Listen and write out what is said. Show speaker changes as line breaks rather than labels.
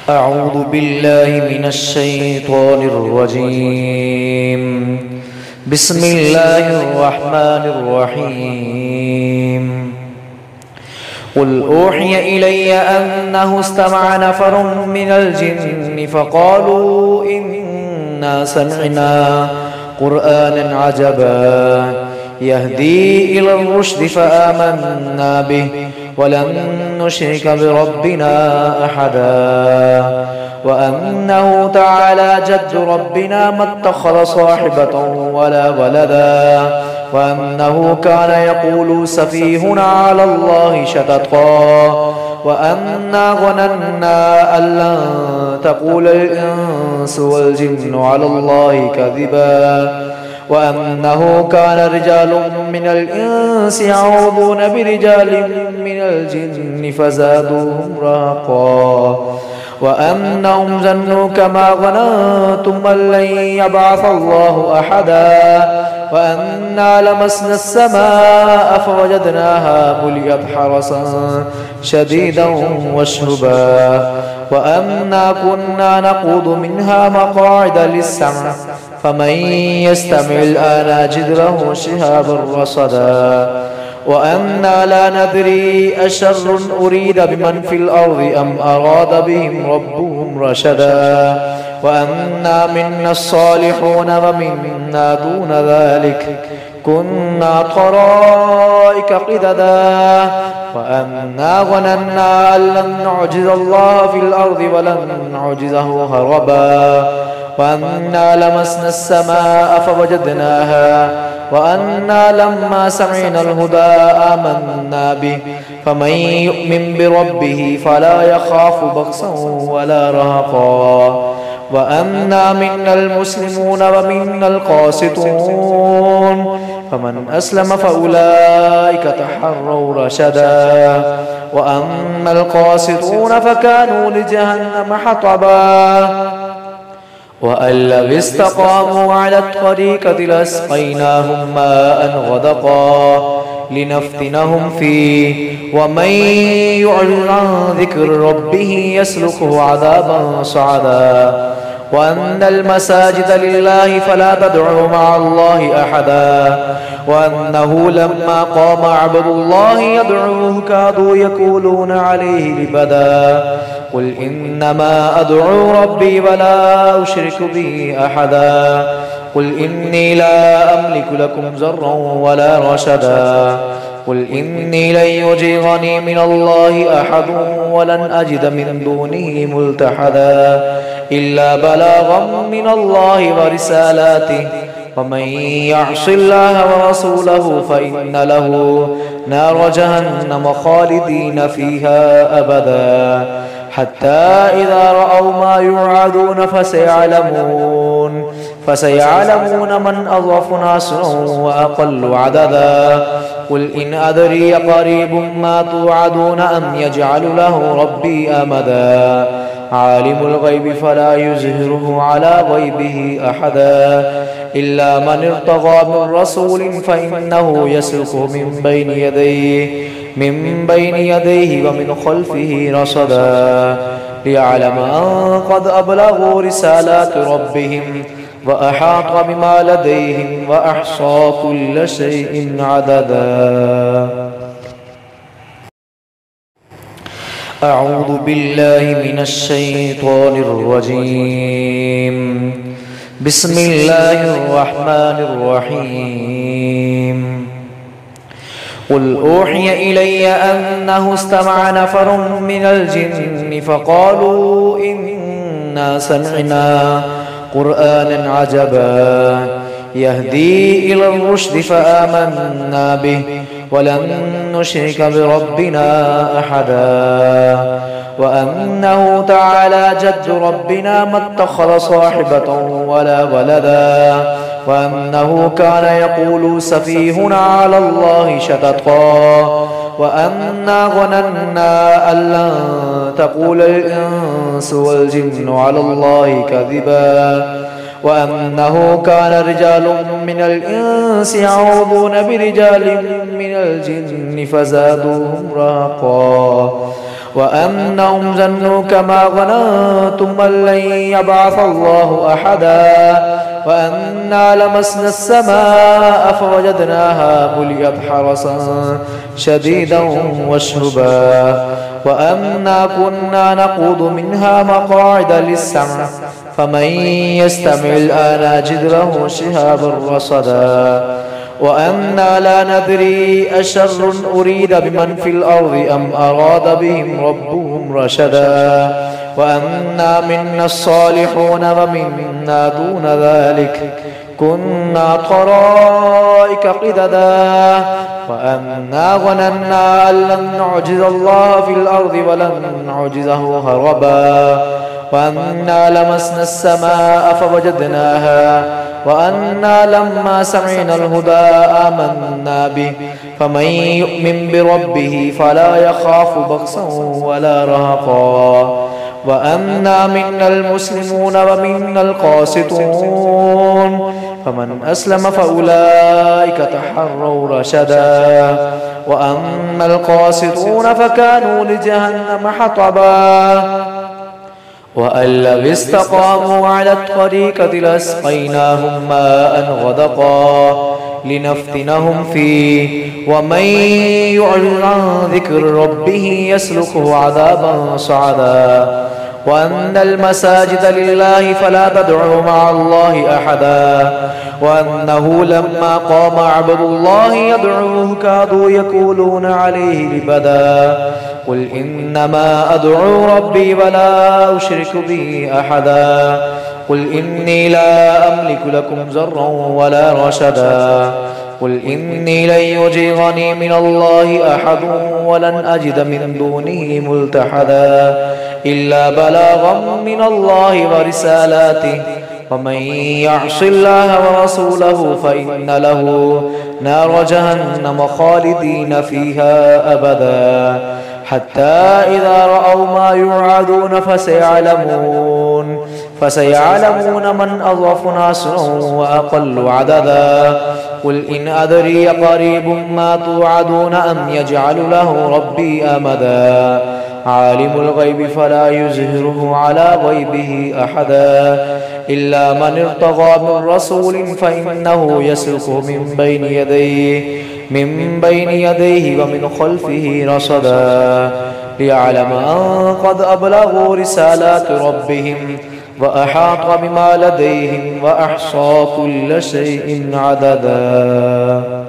أعوذ بالله من الشيطان الرجيم. بسم الله الرحمن الرحيم. قل أوحي إلي أنه استمع نفر من الجن فقالوا إنا سمعنا قرآنا عجبا يهدي إلى الرشد فآمنا به ولن نشرك بربنا أحدا وأنه تعالى جد ربنا ما اتخذ صاحبة ولا ولدا وأنه كان يقول سفيهنا على الله شططا وأنا ظننا أن لن تقول الإنس والجن على الله كذبا وأنه كان رجال من الإنس يعوذون برجال من الجن فزادوهم رهقا وأنهم ظنوا كما ظننتم أن لن يبعث الله أحدا وأنا لمسنا السماء فوجدناها ملئت حرسا شديدا وشهبا وأنا كنا نقود منها مقاعد للسمع فمن يستمع الآن يجد له شهابا رصدا وأنا لا ندري أشر أريد بمن في الأرض أم أراد بهم ربهم رشدا وأنا منا الصالحون ومنا دون ذلك كنا طرائق قددا وأنا ظننا أن لن نعجز الله في الأرض ولن نعجزه هربا وأنا لمسنا السماء فوجدناها وأنا لما سمعنا الهدى آمنا به فمن يؤمن بربه فلا يخاف بخسا ولا رهقا وأنا منا المسلمون ومنا القاسطون فمن أسلم فأولئك تحروا رشدا وأما القاسطون فكانوا لجهنم حطبا وأن لو استقاموا على الطريقة لأسقيناهم ماء غدقا لنفتنهم فيه ومن يعرض عن ذكر ربه يسلكه عذابا صعدا وأن المساجد لله فلا تدعوا مع الله أحدا وأنه لما قام عبد الله يدعوه كادوا يكونون عليه لبدا قل إنما أدعو ربي ولا أشرك به أحدا قل إني لا أملك لكم ضرا ولا رشدا قل إني لن يجيرني من الله أحد ولن أجد من دونه ملتحدا إلا بلاغا من الله ورسالاته ومن يعص الله ورسوله فإن له نار جهنم خالدين فيها أبدا حتى إذا رأوا ما يوعدون فسيعلمون من أضعف ناصرا وأقل عددا قل إن أدري قريب ما توعدون أم يجعل له ربي أمدا عالم الغيب فلا يظهره على غيبه أحدا إلا من ارتضى من رسول فإنه يسلكه من بين يديه ومن خلفه رصدا ليعلم أن قد أبلغوا رسالات ربهم وأحاط بما لديهم وأحصى كل شيء عددا. أعوذ بالله من الشيطان الرجيم. بسم الله الرحمن الرحيم. قل أوحي إلي أنه استمع نفر من الجن فقالوا إنا سمعنا قرآنا عجبا يهدي إلى الرشد فآمنا به ولن نشرك بربنا أحدا وأنه تعالى جد ربنا ما اتخذ صاحبة ولا ولدا وأنه كان يقول سفيهنا على الله شططا وأنا ظننا أن لن تقول الإنس والجن على الله كذبا وأنه كان رجال من الإنس يعوذون برجال من الجن فزادوهم رهقا وأنهم ظنوا كما ظننتم أن لن يبعث الله أحدا وأنا لمسنا السماء فوجدناها ملئت حرسا شديدا وشهبا وأنا كنا نقود منها مقاعد للسمع فمن يستمع الآن يجد له شهابا رصدا وأنا لا ندري أشر أريد بمن في الأرض أم أراد بهم ربهم رشدا وأنا منا الصالحون ومنا دون ذلك كنا طرائق قددا وأنا ظننا أن لن نعجز الله في الأرض ولن نعجزه هربا وأنا لمسنا السماء فوجدناها وأنا لما سمعنا الهدى آمنا به فمن يؤمن بربه فلا يخاف بخسا ولا رهقا وأنا منا المسلمون ومنا القاسطون فمن أسلم فأولئك تحروا رشدا وأما القاسطون فكانوا لجهنم حطبا وأن لو استقاموا على الطريقة لأسقيناهم ماء غدقا لنفتنهم فيه ومن يعرض عن ذكر ربه يسلكه عذابا صعدا وأن المساجد لله فلا تدعوا مع الله أحدا وأنه لما قام عبد الله يدعوه كادوا يكولون عليه لبدا قل إنما أدعو ربي ولا أشرك به أحدا قل إني لا أملك لكم ضرا ولا رشدا قل إني لن يجيرني من الله أحد ولن أجد من دونه ملتحدا إلا بلاغا من الله ورسالاته ومن يعص الله ورسوله فإن له نار جهنم خالدين فيها أبدا حتى إذا رأوا ما يوعدون فسيعلمون من أضعف ناصرا وأقل عددا قل إن أدري قريب ما توعدون أم يجعل له ربي أمدا عالم الغيب فلا يظهره على غيبه أحدا إلا من ارتضى من رسول فإنه يسلك من بين يديه ومن خلفه رصدا ليعلم أن قد أبلغوا رسالات ربهم وأحاط بما لديهم وأحصى كل شيء عددا.